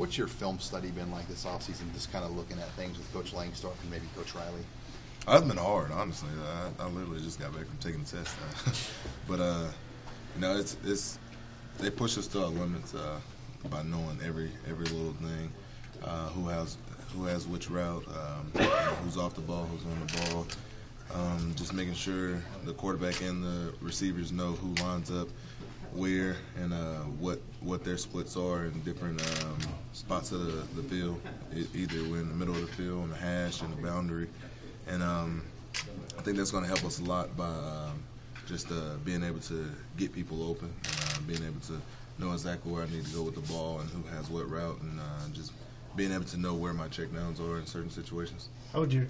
What's your film study been like this offseason, just kind of looking at things with Coach Langsdorff and maybe Coach Riley? It's been hard, honestly. I literally just got back from taking the test. But, you know, it's they push us to our limits by knowing every little thing, who has which route, who's off the ball, who's on the ball. Just making sure the quarterback and the receivers know who lines up where and what their splits are in different spots of the field. Either we're in the middle of the field, on the hash, in the boundary. And I think that's going to help us a lot by just being able to get people open, and being able to know exactly where I need to go with the ball and who has what route, and just being able to know where my checkdowns are in certain situations. How'd you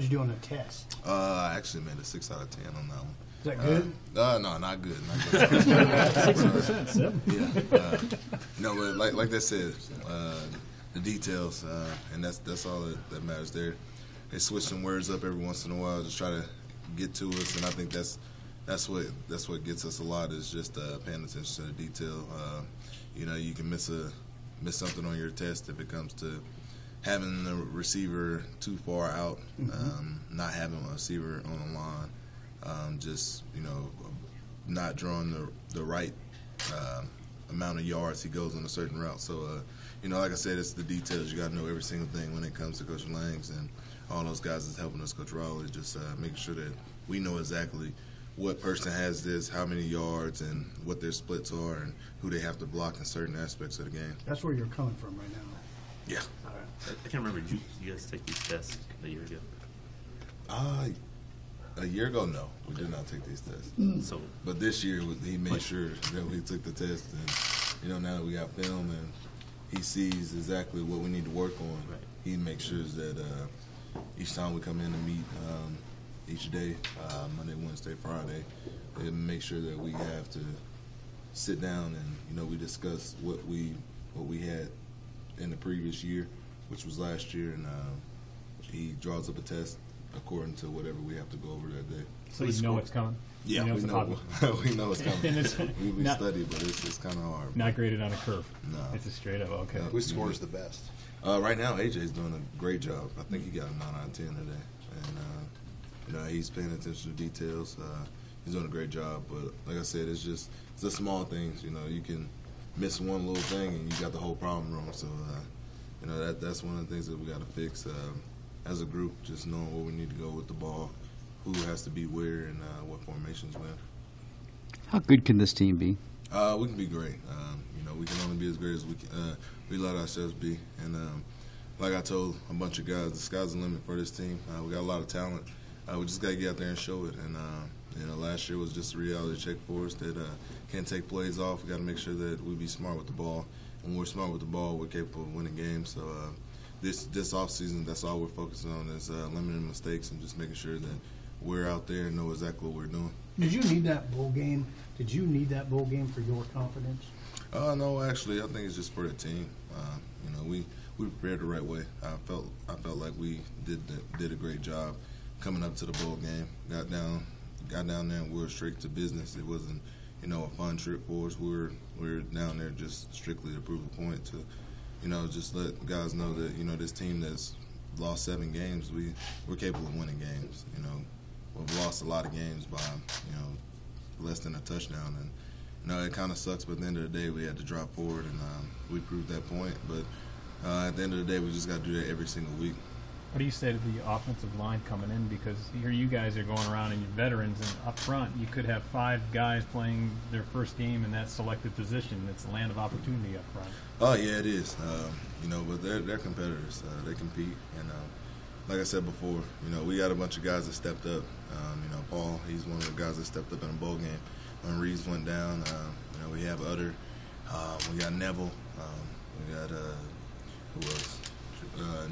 do on the test? I actually made a 6 out of 10 on that one. Is that good? No, not good. Not good. 60%. Yeah. No, but like they said, the details, and that's all that matters there. They switch some words up every once in a while, just try to get to us, and I think that's what gets us a lot is just paying attention to the detail. You know, you can miss something on your test if it comes to having the receiver too far out, not having a receiver on the line, just, you know, not drawing the right amount of yards he goes on a certain route. So, you know, like I said, it's the details. You got to know every single thing when it comes to Coach Langs and all those guys that's helping us, Coach Rowley, just making sure that we know exactly what person has this, how many yards, and what their splits are, and who they have to block in certain aspects of the game. That's where you're coming from right now. Yeah. All right. I can't remember. Did you guys take these tests a year ago? A year ago, no, we did not take these tests. So, but this year, he made sure that we took the test, and you know, now that we got film and he sees exactly what we need to work on, right. He makes sure that each time we come in to meet each day, Monday, Wednesday, Friday, and make sure that we have to sit down and, you know, we discuss what we had in the previous year, which was last year, and he draws up a test according to whatever we have to go over that day. So you know what's coming? Yeah, you know we know it's coming. we not, study, but it's kind of hard. Not graded on a curve. No. It's a straight up, okay. Who scores the best? Right now, AJ's doing a great job. I think he got a 9 out of 10 today. And, you know, he's paying attention to details. He's doing a great job. But like I said, it's the small things. You know, you can miss one little thing and you got the whole problem wrong. So, you know, that's one of the things that we got to fix as a group, just knowing where we need to go with the ball, who has to be where, and what formations when. How good can this team be? We can be great. You know, we can only be as great as we let ourselves be. And like I told a bunch of guys, the sky's the limit for this team. We got a lot of talent. We just got to get out there and show it. And you know, last year was just a reality check for us that can't take plays off. We got to make sure that we be smart with the ball. And when we're smart with the ball, we're capable of winning games. So this offseason, that's all we're focusing on is limiting mistakes and just making sure that we're out there and know exactly what we're doing. Did you need that bowl game? Did you need that bowl game for your confidence? No, actually, I think it's just for the team. You know, we prepared the right way. I felt like we did a great job coming up to the bowl game. Got down there and we were straight to business. It wasn't, you know, a fun trip for us. We were down there just strictly to prove a point, to, you know, just let guys know that, you know, this team that's lost 7 games, we're capable of winning games. You know, we've lost a lot of games by, you know, less than a touchdown, and you know, it kind of sucks, but at the end of the day, we had to drop forward, and we proved that point. But at the end of the day, we just got to do that every single week. What do you say to the offensive line coming in? Because here you guys are going around and you're veterans, and up front you could have 5 guys playing their first game in that selected position. It's a land of opportunity up front. Oh yeah, it is. You know, but they're competitors. They compete, and like I said before, you know, we got a bunch of guys that stepped up. You know, Paul, he's one of the guys that stepped up in a bowl game when Reeves went down. You know, we have Utter. We got Neville. We got who else?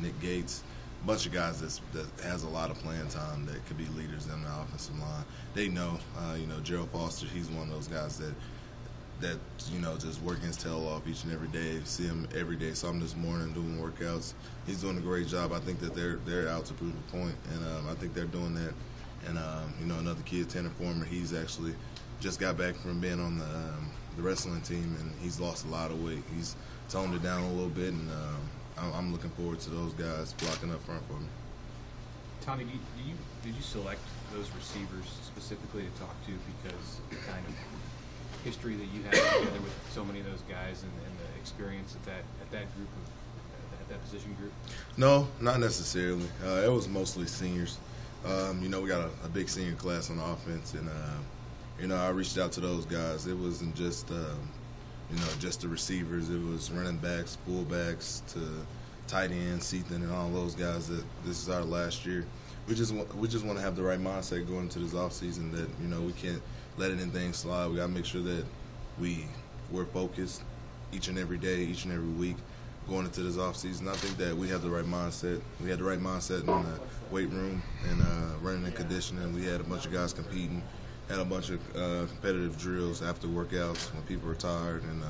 Nick Gates. A bunch of guys that has a lot of playing time that could be leaders in the offensive line. They know. You know, Gerald Foster, he's one of those guys that you know, just working his tail off each and every day. See him every day. Saw him this morning doing workouts. He's doing a great job. I think that they're out to prove a point, and I think they're doing that. And you know, another kid, Tanner Former, he's actually just got back from being on the wrestling team, and he's lost a lot of weight. He's toned it down a little bit, and I'm looking forward to those guys blocking up front for me. Tommy, did you select those receivers specifically to talk to because of the kind of history that you have together with so many of those guys and the experience at that group at that position group? No, not necessarily. It was mostly seniors. We got a big senior class on offense, and I reached out to those guys. It wasn't just just the receivers. It was running backs, fullbacks, to tight ends, Seathan, and all those guys. That this is our last year. We just want to have the right mindset going into this offseason that we can't let anything slide. We got to make sure that we're focused each and every day, each and every week going into this offseason. I think that we have the right mindset. We had the right mindset in the weight room and running and conditioning. We had a bunch of guys competing, had a bunch of competitive drills after workouts when people are tired, and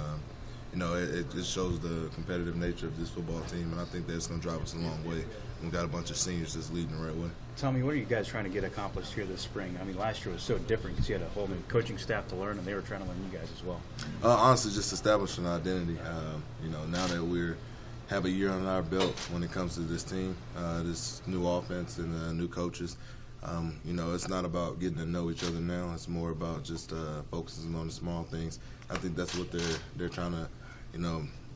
it shows the competitive nature of this football team, and I think that's going to drive us a long way. We've got a bunch of seniors that's leading the right way. Tommy, what are you guys trying to get accomplished here this spring? I mean, last year was so different because you had a whole new coaching staff to learn, and they were trying to learn you guys as well. Honestly, just establishing an identity. Now that we have a year on our belt when it comes to this team, this new offense and new coaches, it's not about getting to know each other now. It's more about just focusing on the small things. I think that's what they're trying to,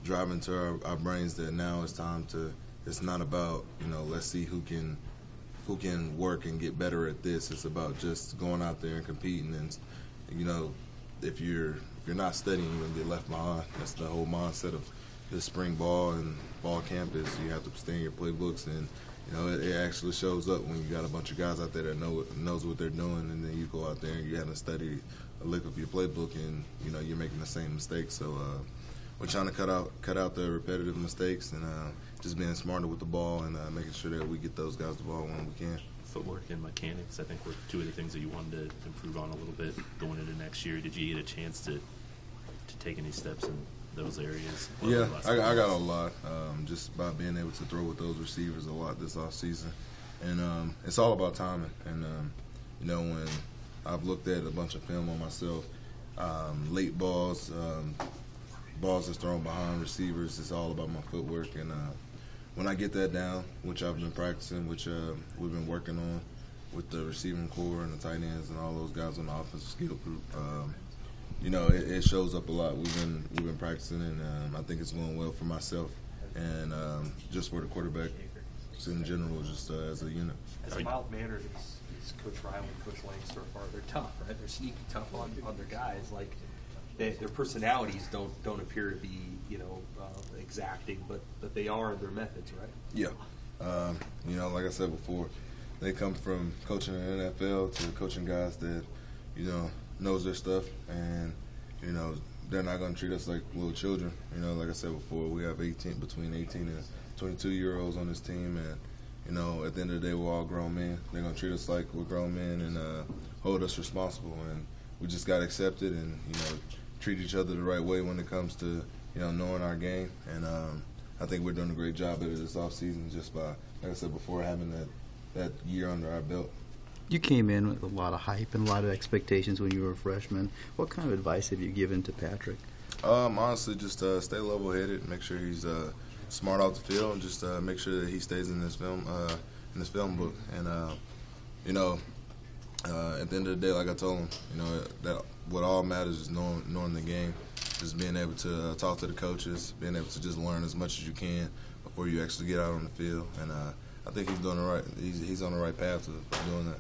drive into our brains, that now it's time to. It's not about let's see who can work and get better at this. It's about just going out there and competing. And if you're not studying, you're gonna get left behind. That's the whole mindset of this spring ball and fall camp, is you have to stay in your playbooks, and it actually shows up when you got a bunch of guys out there that knows what they're doing, and then you go out there and you haven't studied a lick of your playbook, and you're making the same mistakes. So we're trying to cut out the repetitive mistakes and just being smarter with the ball and making sure that we get those guys the ball when we can. Footwork and mechanics, I think, were two of the things that you wanted to improve on a little bit going into next year. Did you get a chance to take any steps in those areas? Yeah, I got a lot just by being able to throw with those receivers a lot this offseason. And it's all about timing. And, when I've looked at a bunch of film on myself, late balls, balls that's thrown behind receivers, it's all about my footwork. And when I get that down, which I've been practicing, which we've been working on with the receiving core and the tight ends and all those guys on the offensive skill group, it shows up a lot. We've been practicing, and I think it's going well for myself and just for the quarterback in general, just as a unit. As mild-mannered as Coach Riley and Coach Langsdorff are, they're tough, right? They're sneaky tough on their guys. Like their personalities don't appear to be exacting, but they are in their methods, right? Yeah. Like I said before, they come from coaching in the NFL to coaching guys that knows their stuff, and they're not going to treat us like little children. Like I said before, we have between 18 and 22-year-olds on this team, and at the end of the day, we're all grown men. They're going to treat us like we're grown men and hold us responsible, and we just got to accept it and treat each other the right way when it comes to knowing our game. And I think we're doing a great job at it this offseason, just by, like I said before, having that year under our belt. You came in with a lot of hype and a lot of expectations when you were a freshman. What kind of advice have you given to Patrick? Honestly, just stay level-headed, make sure he's smart off the field, and just make sure that he stays in this film book. And at the end of the day, like I told him, that what all matters is knowing the game, just being able to talk to the coaches, being able to just learn as much as you can before you actually get out on the field. And I think he's doing the right. He's on the right path to doing that.